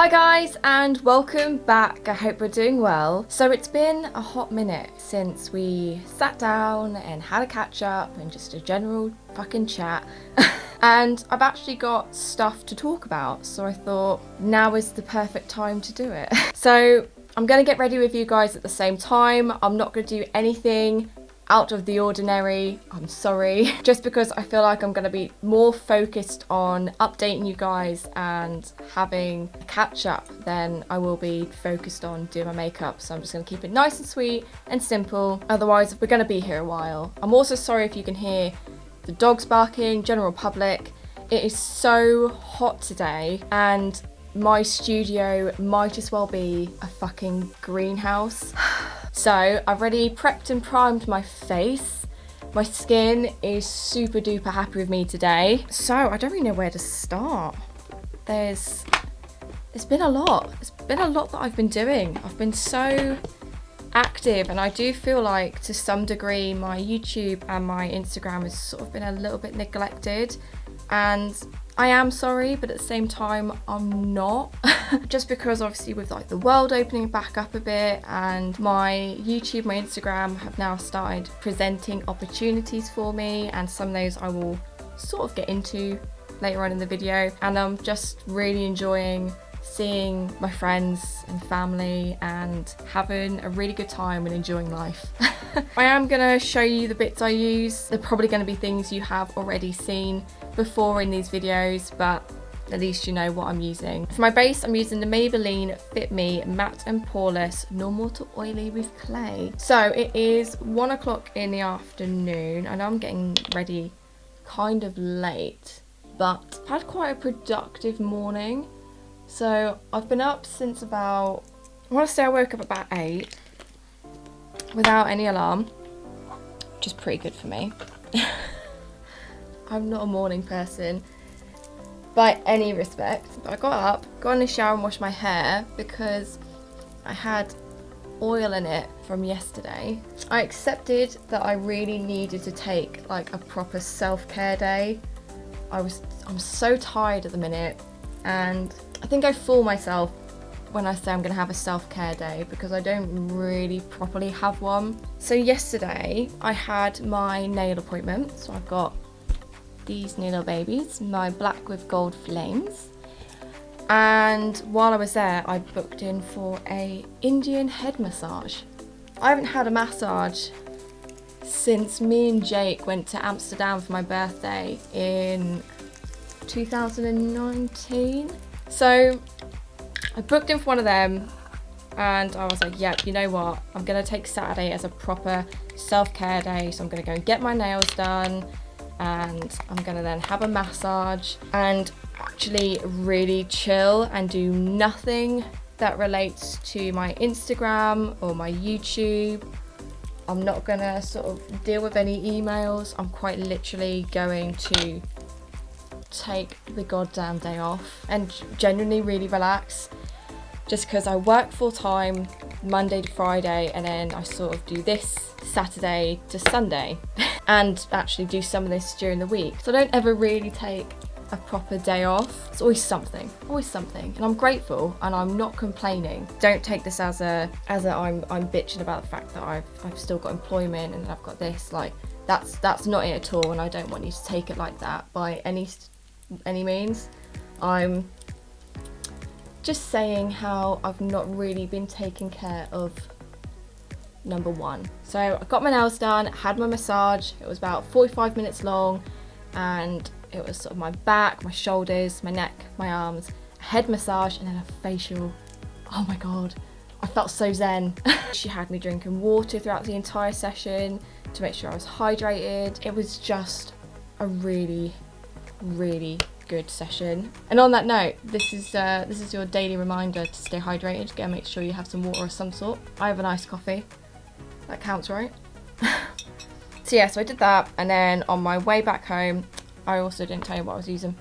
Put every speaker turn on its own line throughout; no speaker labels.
Hi guys and welcome back. I hope we're doing well. So it's been a hot minute since we sat down and had a catch up and just a general fucking chat. And I've actually got stuff to talk about, so I thought now is the perfect time to do it. So I'm gonna get ready with you guys at the same time. I'm not gonna do anything out of the ordinary, I'm sorry, just because I feel like I'm going to be more focused on updating you guys and having a catch up than I will be focused on doing my makeup. So I'm just going to keep it nice and sweet and simple, otherwise we're going to be here a while. I'm also sorry if you can hear the dogs barking, general public. It is so hot today and my studio might as well be a fucking greenhouse. So I've already prepped and primed my face. My skin is super duper happy with me today. So I don't really know where to start. There's been a lot. It's been a lot that I've been doing. I've been so active and I do feel like to some degree my YouTube and my Instagram has sort of been a little bit neglected. And I am sorry, but at the same time, I'm not. Just because obviously with like the world opening back up a bit and my YouTube, my Instagram have now started presenting opportunities for me, and some of those I will sort of get into later on in the video. And I'm just really enjoying seeing my friends and family and having a really good time and enjoying life. I am gonna show you the bits I use. They're probably gonna be things you have already seen before in these videos, but at least you know what I'm using. For my base, I'm using the Maybelline Fit Me Matte and Poreless Normal to Oily with Clay. So it is 1 o'clock in the afternoon and I'm getting ready kind of late, but I've had quite a productive morning. So I've been up since about, I want to say I woke up about 8 without any alarm, which is pretty good for me. I'm not a morning person by any respect, but I got up, got in the shower and washed my hair because I had oil in it from yesterday. I accepted that I really needed to take like a proper self-care day. I'm so tired at the minute, and I think I fool myself when I say I'm going to have a self-care day because I don't really properly have one. So yesterday I had my nail appointment, so I've got these nail babies, my black with gold flames, and while I was there I booked in for a Indian head massage. I haven't had a massage since me and Jake went to Amsterdam for my birthday in 2019. So I booked in for one of them and I was like, yep, you know what, I'm gonna take Saturday as a proper self-care day, so I'm gonna go and get my nails done and I'm gonna then have a massage and actually really chill and do nothing that relates to my Instagram or my YouTube. I'm not gonna sort of deal with any emails. I'm quite literally going to take the goddamn day off and genuinely really relax, just because I work full time Monday to Friday and then I sort of do this Saturday to Sunday and actually do some of this during the week, so I don't ever really take a proper day off. It's always something, and I'm grateful and I'm not complaining. Don't take this as a I'm bitching about the fact that I've still got employment and I've got this, like that's not it at all, and I don't want you to take it like that by any means. I'm just saying how I've not really been taking care of number one. So I got my nails done, had my massage. It was about 45 minutes long and it was sort of my back, my shoulders, my neck, my arms, a head massage and then a facial. Oh my god, I felt so zen. She had me drinking water throughout the entire session to make sure I was hydrated. It was just a really good session. And on that note, this is your daily reminder to stay hydrated. Go make sure you have some water of some sort. I have an iced coffee. That counts, right? So yeah, so I did that, and then on my way back home, I also didn't tell you what I was using.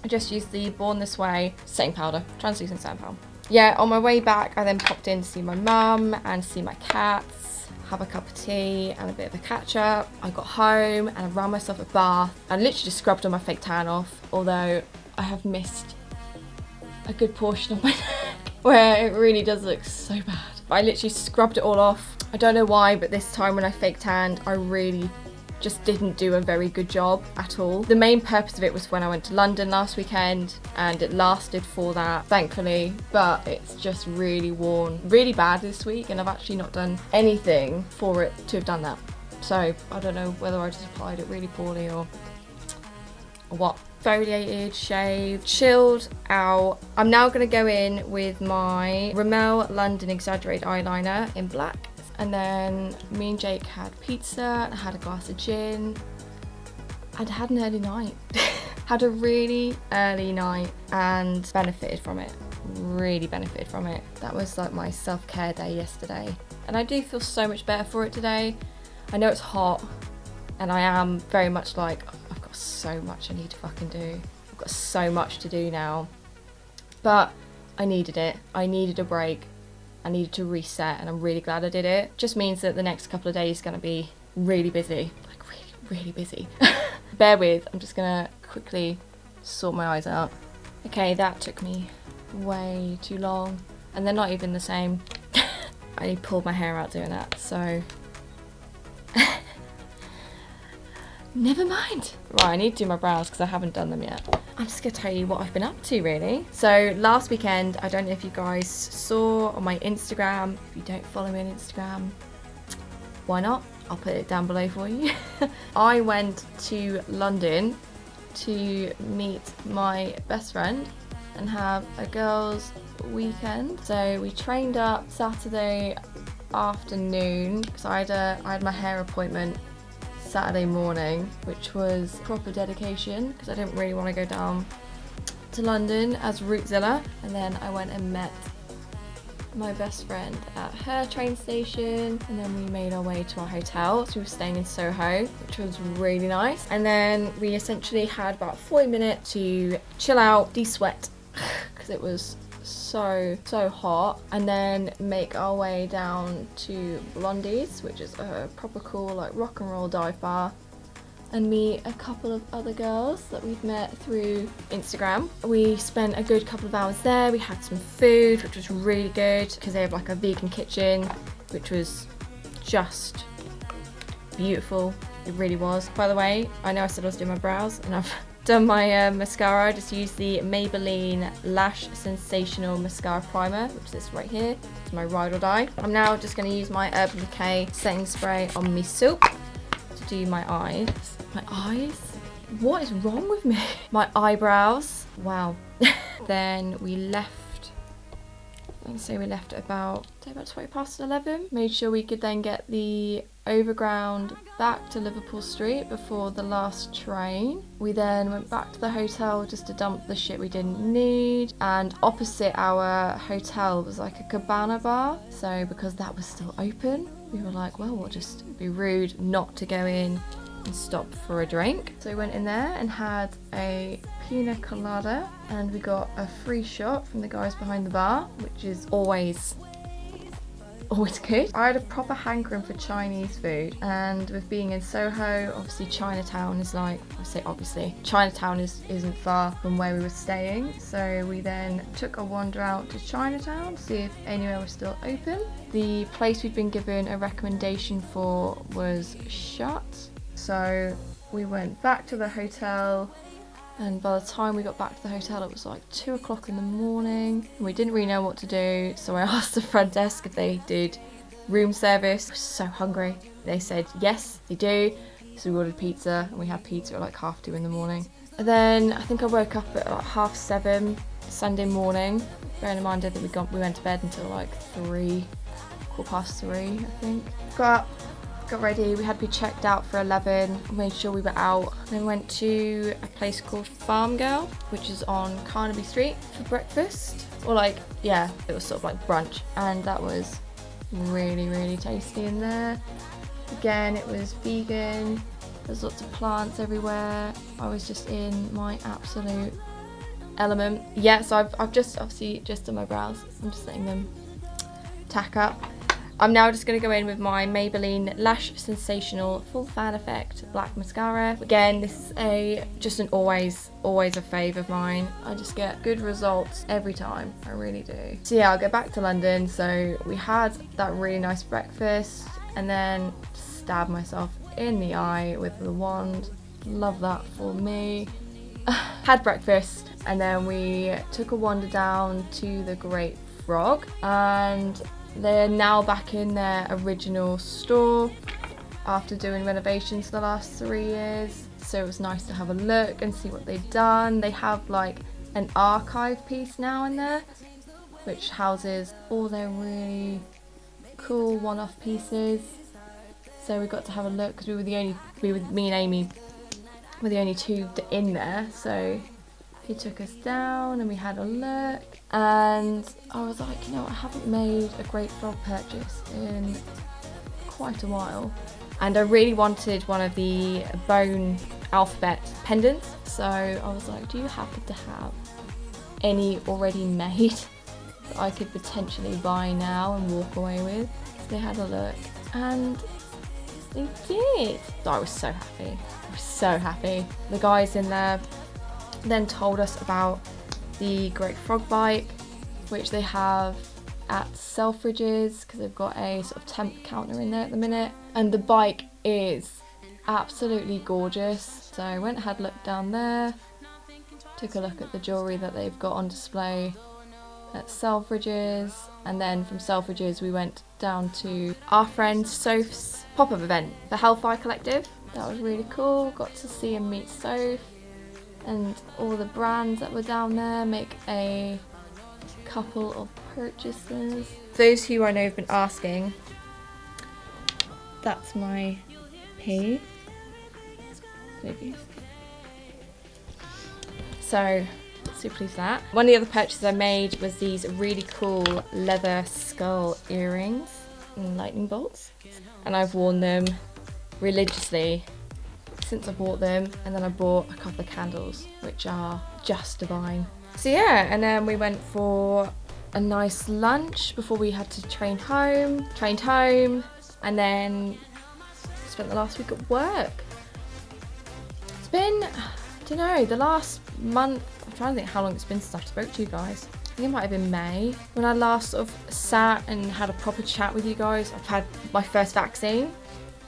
I just used the Born This Way setting powder, translucent setting powder. Yeah, on my way back, I then popped in to see my mum and see my cats, have a cup of tea and a bit of a catch up. I got home and I ran myself a bath. I literally just scrubbed all my fake tan off, although I have missed a good portion of my where it really does look so bad. But I literally scrubbed it all off. I don't know why, but this time when I fake tanned, I really just didn't do a very good job at all. The main purpose of it was when I went to London last weekend, and it lasted for that, thankfully, but it's just really worn really bad this week, and I've actually not done anything for it to have done that. So I don't know whether I just applied it really poorly or what. Foliated, shaved, chilled out. I'm now going to go in with my Grwm London Exaggerate eyeliner in black. And then me and Jake had pizza, I had a glass of gin, and had an early night. Had a really early night and benefited from it. Really benefited from it. That was like my self-care day yesterday. And I do feel so much better for it today. I know it's hot, and I am very much like, I've got so much I need to fucking do. I've got so much to do now. But I needed it. I needed a break. I needed to reset, and I'm really glad I did it. Just means that the next couple of days is going to be really busy. Like really busy. Bear with, I'm just going to quickly sort my eyes out. Okay, that took me way too long. And they're not even the same. I pulled my hair out doing that, so... Never mind. Right, I need to do my brows because I haven't done them yet. I'm just going to tell you what I've been up to, really. So last weekend, I don't know if you guys saw on my Instagram. If you don't follow me on Instagram, why not? I'll put it down below for you. I went to London to meet my best friend and have a girls' weekend. So we trained up Saturday afternoon because I had my hair appointment Saturday morning, which was proper dedication because I didn't really want to go down to London as Rootzilla. And then I went and met my best friend at her train station, and then we made our way to our hotel. So we were staying in Soho, which was really nice. And then we essentially had about 40 minutes to chill out, de-sweat because it was so hot, and then make our way down to Blondie's, which is a proper cool like rock and roll dive bar, and meet a couple of other girls that we'd met through Instagram. We spent a good couple of hours there. We had some food, which was really good because they have like a vegan kitchen, which was just beautiful. It really was. By the way, I know I said I was doing my brows, and I've done my mascara. I just used the Maybelline Lash Sensational Mascara Primer, which is this right here. It's my ride or die. I'm now just going to use my Urban Decay setting spray on my soap to do my eyes. My eyes? What is wrong with me? My eyebrows. Wow. Then we left, I'd say we left at about 20 past 11. Made sure we could then get the overground back to Liverpool Street before the last train. We then went back to the hotel just to dump the shit we didn't need, and opposite our hotel was like a cabana bar, so because that was still open, we were like, well, we'll just be rude not to go in and stop for a drink. So we went in there and had a pina colada, and we got a free shot from the guys behind the bar, which is always good. I had a proper hankering for Chinese food, and with being in Soho, obviously Chinatown is like, I say obviously, Chinatown isn't far from where we were staying, so we then took a wander out to Chinatown to see if anywhere was still open. The place we'd been given a recommendation for was shut, so we went back to the hotel, and by the time we got back to the hotel it was like 2 o'clock in the morning, and we didn't really know what to do, so I asked the front desk if they did room service. I was so hungry. They said yes, they do, so we ordered pizza, and we had pizza at like 2:30 in the morning. And then I think I woke up at like 7:30 Sunday morning, bearing in mind I think we went to bed until like 3, 3:15 I think. Got up, got ready, we had to be checked out for 11, made sure we were out, then went to a place called Farm Girl, which is on Carnaby Street, for breakfast, or like, yeah, it was sort of like brunch, and that was really tasty in there. Again, it was vegan, there's lots of plants everywhere. I was just in my absolute element. Yeah, so I've just obviously just done my brows, I'm just letting them tack up. I'm now just going to go in with my Maybelline Lash Sensational Full Fan Effect Black Mascara. Again, this is just an always a fave of mine. I just get good results every time, I really do. So yeah, I'll go back to London. So we had that really nice breakfast and then stabbed myself in the eye with the wand. Love that for me. Had breakfast and then we took a wander down to the Great Frog, and they're now back in their original store after doing renovations the last 3 years. So it was nice to have a look and see what they've done. They have like an archive piece now in there, which houses all their really cool one-off pieces. So we got to have a look because me and Amy were the only two in there. So he took us down and we had a look, and I was like, you know, I haven't made a Great Frog purchase in quite a while, and I really wanted one of the bone alphabet pendants. So I was like, do you happen to have any already made that I could potentially buy now and walk away with? So they had a look and they did. So I was so happy. I was so happy. The guys in there then told us about the Great Frog bike, which they have at Selfridges because they've got a sort of temp counter in there at the minute, and the bike is absolutely gorgeous. So I went and had a look down there, took a look at the jewellery that they've got on display at Selfridges, and then from Selfridges we went down to our friend Soph's pop-up event, the Hellfire Collective. That was really cool. Got to see and meet Soph and all the brands that were down there, make a couple of purchases. Those who I know have been asking, that's my pee. So super pleased with that. One of the other purchases I made was these really cool leather skull earrings and lightning bolts, and I've worn them religiously since I bought them, and then I bought a couple of candles which are just divine. So yeah, and then we went for a nice lunch before we had to trained home, and then spent the last week at work. It's been, I don't know, the last month, I'm trying to think how long it's been since I spoke to you guys. I think it might have been May when I last sort of sat and had a proper chat with you guys. I've had my first vaccine.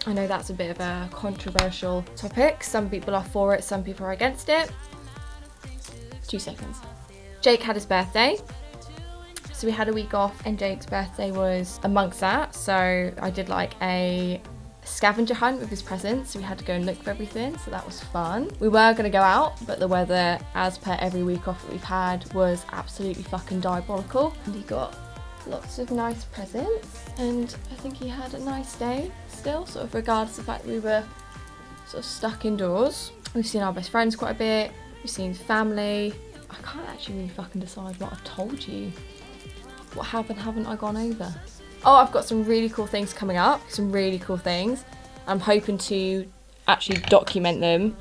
I know that's a bit of a controversial topic. Some people are for it, some people are against it. 2 seconds. Jake had his birthday, so we had a week off, and Jake's birthday was amongst that. So I did like a scavenger hunt with his presents, so we had to go and look for everything, so that was fun. We were going to go out, but the weather, as per every week off that we've had, was absolutely fucking diabolical. And he got lots of nice presents, and I think he had a nice day still, sort of regardless of the fact that we were sort of stuck indoors. We've seen our best friends quite a bit, we've seen family. I can't actually really fucking decide what I've told you. What haven't I gone over? Oh, I've got some really cool things coming up, some really cool things. I'm hoping to actually document them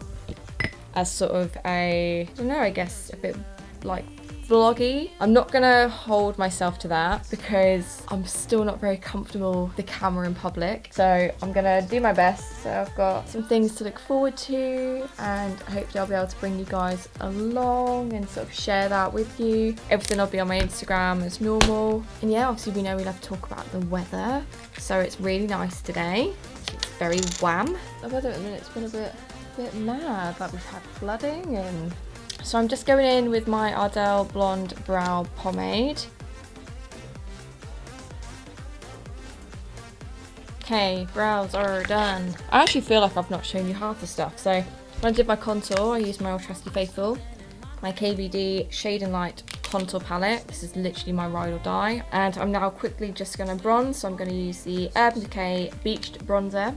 as sort of a, I don't know, I guess a bit like vloggy. I'm not gonna hold myself to that because I'm still not very comfortable with the camera in public. So I'm gonna do my best. So I've got some things to look forward to, and hopefully I'll be able to bring you guys along and sort of share that with you. Everything will be on my Instagram as normal. And yeah, obviously we know we love to talk about the weather. So it's really nice today. It's very wham. The weather at the minute's been a bit mad. Like we've had flooding and so I'm just going in with my Ardell Blonde Brow Pomade. Okay, brows are done. I actually feel like I've not shown you half the stuff. So when I did my contour, I used my old trusty faithful, my KVD Shade and Light contour palette. This is literally my ride or die. And I'm now quickly just going to bronze. So I'm going to use the Urban Decay Beached Bronzer.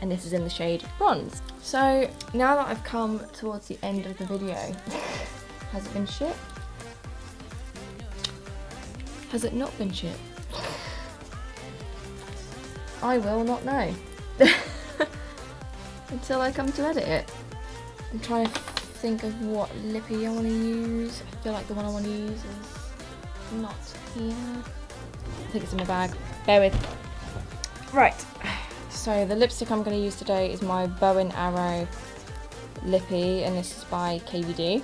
And this is in the shade Bronze. So now that I've come towards the end of the video, has it been shit? Has it not been shit? I will not know. Until I come to edit it. I'm trying to think of what lippy I want to use. I feel like the one I want to use is not here. I think it's in my bag. Bear with. Right. So the lipstick I'm going to use today is my Bow and Arrow Lippy, and this is by KVD.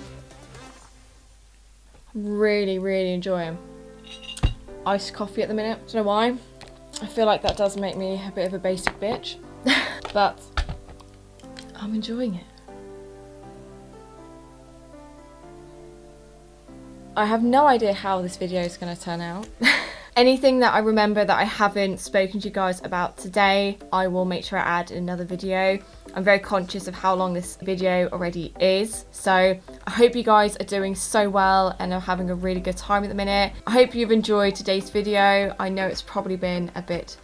Really, really enjoying iced coffee at the minute. Don't know why. I feel like that does make me a bit of a basic bitch, but I'm enjoying it. I have no idea how this video is going to turn out. Anything that I remember that I haven't spoken to you guys about today, I will make sure I add in another video. I'm very conscious of how long this video already is. So I hope you guys are doing so well and are having a really good time at the minute. I hope you've enjoyed today's video. I know it's probably been a bit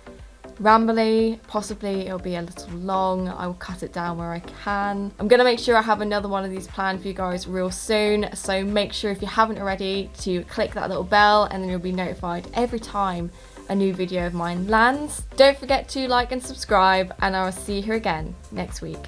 rambly, possibly it'll be a little long. I will cut it down where I can. I'm gonna make sure I have another one of these planned for you guys real soon, so make sure if you haven't already to click that little bell and then you'll be notified every time a new video of mine lands. Don't forget to like and subscribe, and I will see you here again next week.